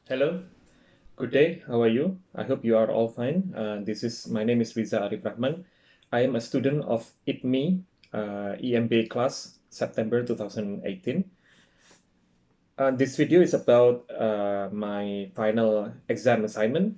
Hello, good day. How are you? I hope you are all fine. My name is Riza Arief Rahman. I am a student of IPMI EMBA class, September 2018. This video is about my final exam assignment,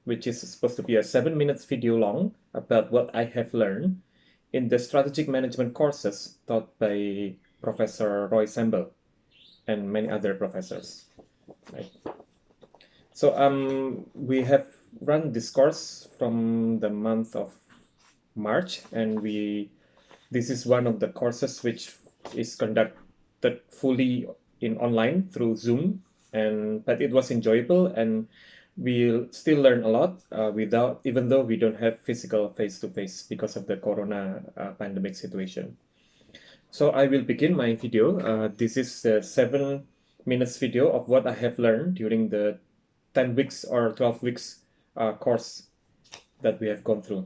which is supposed to be a 7 minutes video long about what I have learned in the strategic management courses taught by Professor Roy Sambel and many other professors. Right? So we have run this course from the month of March, and this is one of the courses which is conducted fully in online through Zoom, but it was enjoyable, and we still learn a lot without even though we don't have physical face-to-face because of the corona pandemic situation. So I will begin my video. This is the 7 minutes video of what I have learned during the 10 weeks or 12 weeks course that we have gone through.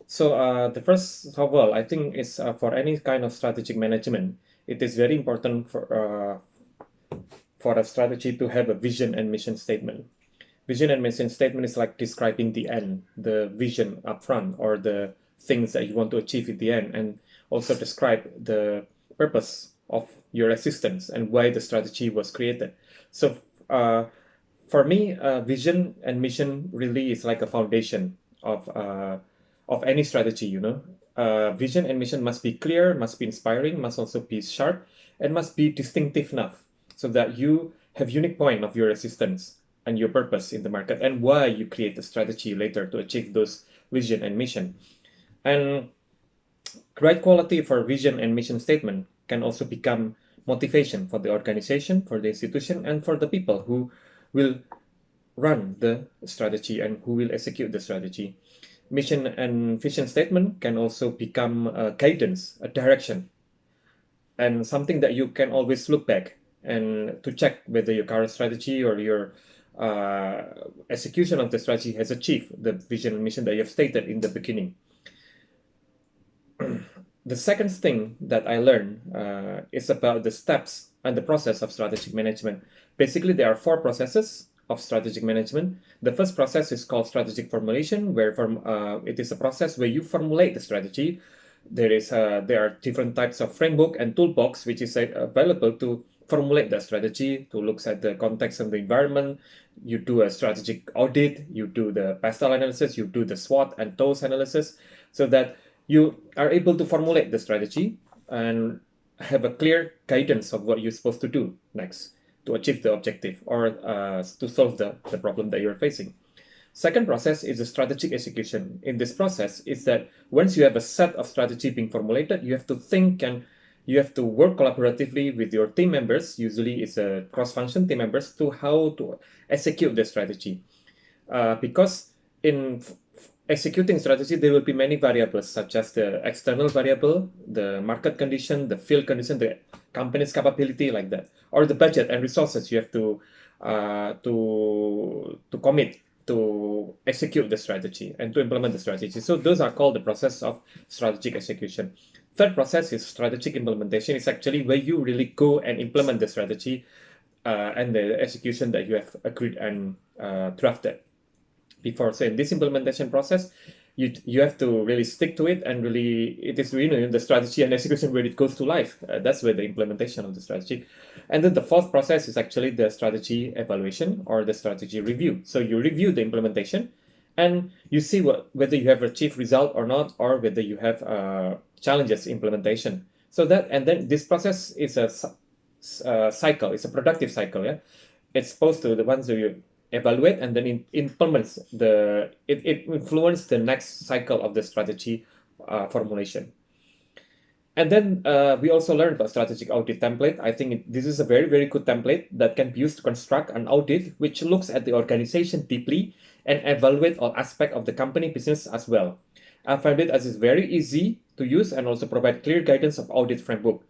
So the first of all, I think is for any kind of strategic management, it is very important for a strategy to have a vision and mission statement. Vision and mission statement is like describing the end, the vision up front, or the things that you want to achieve at the end, and also describe the purpose of your existence and why the strategy was created. So for me, vision and mission really is like a foundation of any strategy. Vision and mission must be clear, must be inspiring, must also be sharp, and must be distinctive enough so that you have unique point of your existence and your purpose in the market and why you create a strategy later to achieve those vision and mission. And right quality for vision and mission statement can also become motivation for the organization, for the institution, and for the people who will run the strategy and who will execute the strategy. Mission and vision statement can also become a guidance, a direction, and something that you can always look back and to check whether your current strategy or your execution of the strategy has achieved the vision and mission that you have stated in the beginning. The second thing that I learned is about the steps and the process of strategic management. Basically, there are 4 processes of strategic management. The first process is called strategic formulation, where it is a process where you formulate the strategy. There are different types of framework and toolbox which is available to formulate the strategy, to look at the context and the environment. You do a strategic audit, you do the pastel analysis, you do the SWOT and TOS analysis, so that you are able to formulate the strategy and have a clear guidance of what you're supposed to do next to achieve the objective or to solve the problem that you're facing. Second process is the strategic execution. In this process, is that once you have a set of strategy being formulated, you have to think and you have to work collaboratively with your team members. Usually, it's a cross-function team members to how to execute the strategy. Because in executing strategy, there will be many variables such as the external variable, the market condition, the field condition, the company's capability, like that, or the budget and resources you have to commit to execute the strategy and to implement the strategy. So those are called the process of strategic execution. Third process is strategic implementation. It's actually where you really go and implement the strategy and the execution that you have agreed and drafted before. So in this implementation process, you have to really stick to it, and really it is really the strategy and execution where it goes to life. That's where the implementation of the strategy. And then the fourth process is actually the strategy evaluation or the strategy review. So you review the implementation and you see whether you have achieved result or not, or whether you have challenges implementation. So and then this process is a cycle. It's a productive cycle. Yeah, it's supposed to the ones that you evaluate and then implements it influences the next cycle of the strategy formulation. And then we also learned about strategic audit template. I think this is a very, very good template that can be used to construct an audit which looks at the organization deeply and evaluate all aspects of the company business as well. I find it as it's very easy to use and also provide clear guidance of audit framework,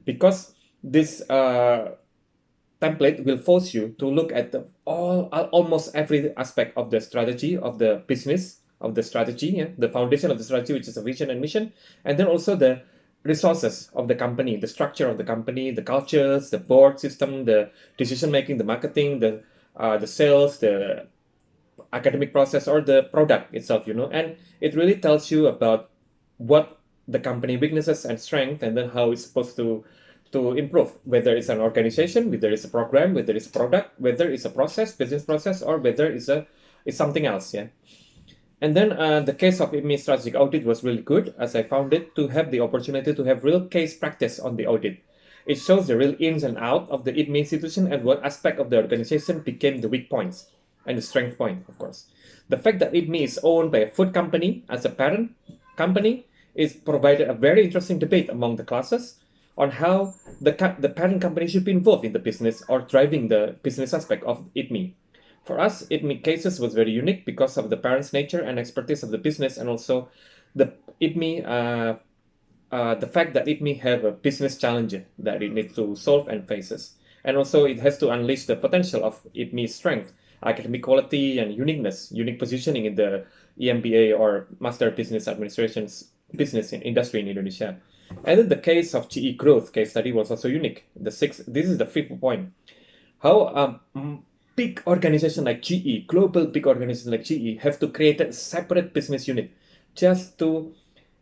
because this template will force you to look at almost every aspect of the strategy of the business of the strategy, yeah? The foundation of the strategy, which is a vision and mission, and then also the resources of the company, the structure of the company, the cultures, the board system, the decision making, the marketing, the the sales, the academic process, or the product itself, and it really tells you about what the company weaknesses and strength, and then how it's supposed to improve, whether it's an organization, whether it's a program, whether it's a product, whether it's a process, business process, or whether it's something else. Yeah. And then the case of IPMI strategic audit was really good, as I found it to have the opportunity to have real case practice on the audit. It shows the real ins and out of the IPMI institution and what aspect of the organization became the weak points and the strength point, of course. The fact that IPMI is owned by a food company as a parent company is provided a very interesting debate among the classes on how the parent company should be involved in the business or driving the business aspect of IPMI. For us, IPMI cases was very unique because of the parents' nature and expertise of the business, and also the IPMI, the fact that IPMI have a business challenge that it needs to solve and faces. And also it has to unleash the potential of IPMI's strength, academic quality, and unique positioning in the EMBA or Master of Business Administration's business in industry in Indonesia. And then the case of GE growth case study was also unique. This is the fifth point. How big organization like GE, global big organization like GE, have to create a separate business unit just to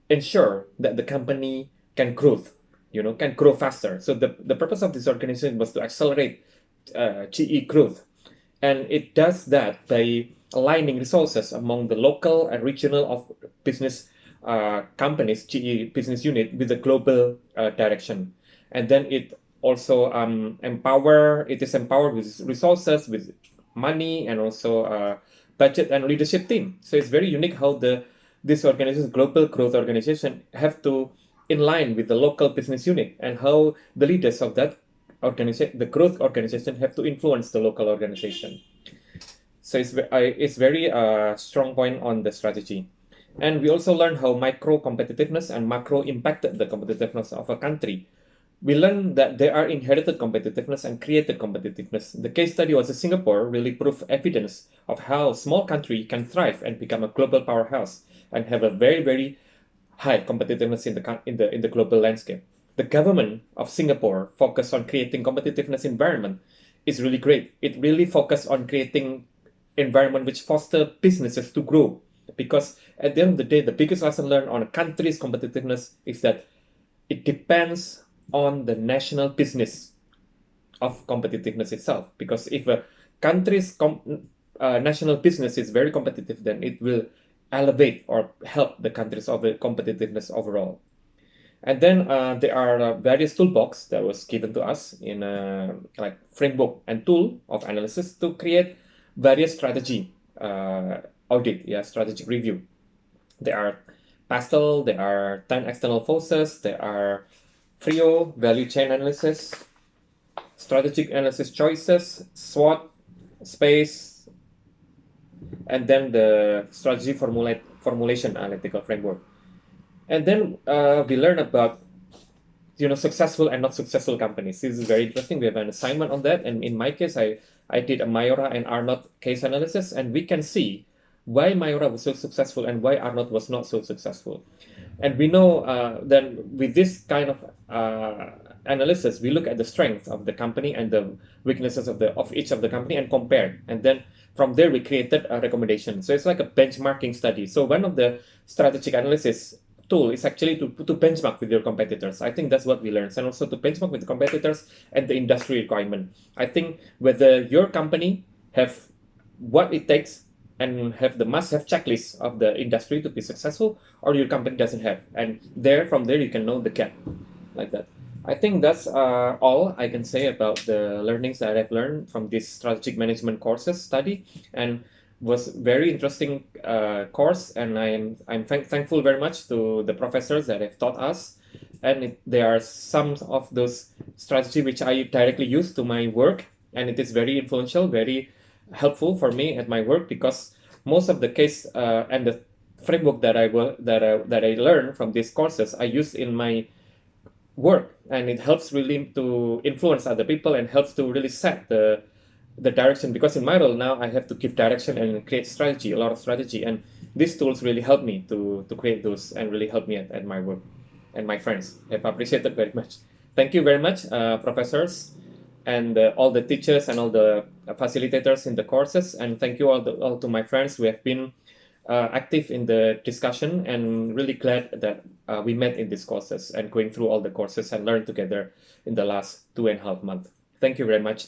ensure that the company can grow, can grow faster. So the purpose of this organization was to accelerate GE growth. And it does that by aligning resources among the local and regional of business companies, GE business unit, with the global direction. And then it also it is empowered with resources, with money, and also budget and leadership team. So it's very unique how this organization, global growth organization, have to in line with the local business unit, and how the leaders of that organization, the growth organization, have to influence the local organization. So it's very strong point on the strategy. And we also learned how micro competitiveness and macro impacted the competitiveness of a country. We learned that there are inherited competitiveness and created competitiveness. The case study was in Singapore really proved evidence of how a small country can thrive and become a global powerhouse and have a very, very high competitiveness in the global landscape. The government of Singapore focused on creating competitiveness environment is really great. It really focused on creating environment which foster businesses to grow. Because at the end of the day, the biggest lesson learned on a country's competitiveness is that it depends on the national business of competitiveness itself. Because if a country's national business is very competitive, then it will elevate or help the country's competitiveness overall. And then there are various toolbox that was given to us in like framework and tool of analysis to create various strategy audit, strategic review. There are PASTEL, there are 10 external forces, there are FRIO, value chain analysis, strategic analysis choices, SWOT, SPACE, and then the strategy formulation analytical framework. And then we learn about successful and not successful companies. This is very interesting. We have an assignment on that, and in my case, I did a Mayora and Arnott case analysis, and we can see why Mayora was so successful and why Arnott was not so successful. And we know then with this kind of analysis, we look at the strength of the company and the weaknesses of each of the company and compare. And then from there, we created a recommendation. So it's like a benchmarking study. So one of the strategic analysis tool is actually to benchmark with your competitors. I think that's what we learned. And also to benchmark with the competitors and the industry requirement. I think whether your company have what it takes and have the must-have checklist of the industry to be successful, or your company doesn't have. And from there, you can know the gap like that. I think that's all I can say about the learnings that I've learned from this strategic management courses study, and was very interesting course. And I'm thankful very much to the professors that have taught us. And there are some of those strategy which I directly use to my work, and it is very influential, very helpful for me at my work, because most of the case and the framework that I learned from these courses I use in my work, and it helps really to influence other people and helps to really set the direction, because in my role now I have to give direction and create strategy, a lot of strategy, and these tools really help me to create those and really help me at my work. And my friends have appreciated very much. Thank you very much, professors and all the teachers and all the facilitators in the courses. And thank you all to my friends who have been active in the discussion, and really glad that we met in these courses and going through all the courses and learn together in the last 2.5 months. Thank you very much.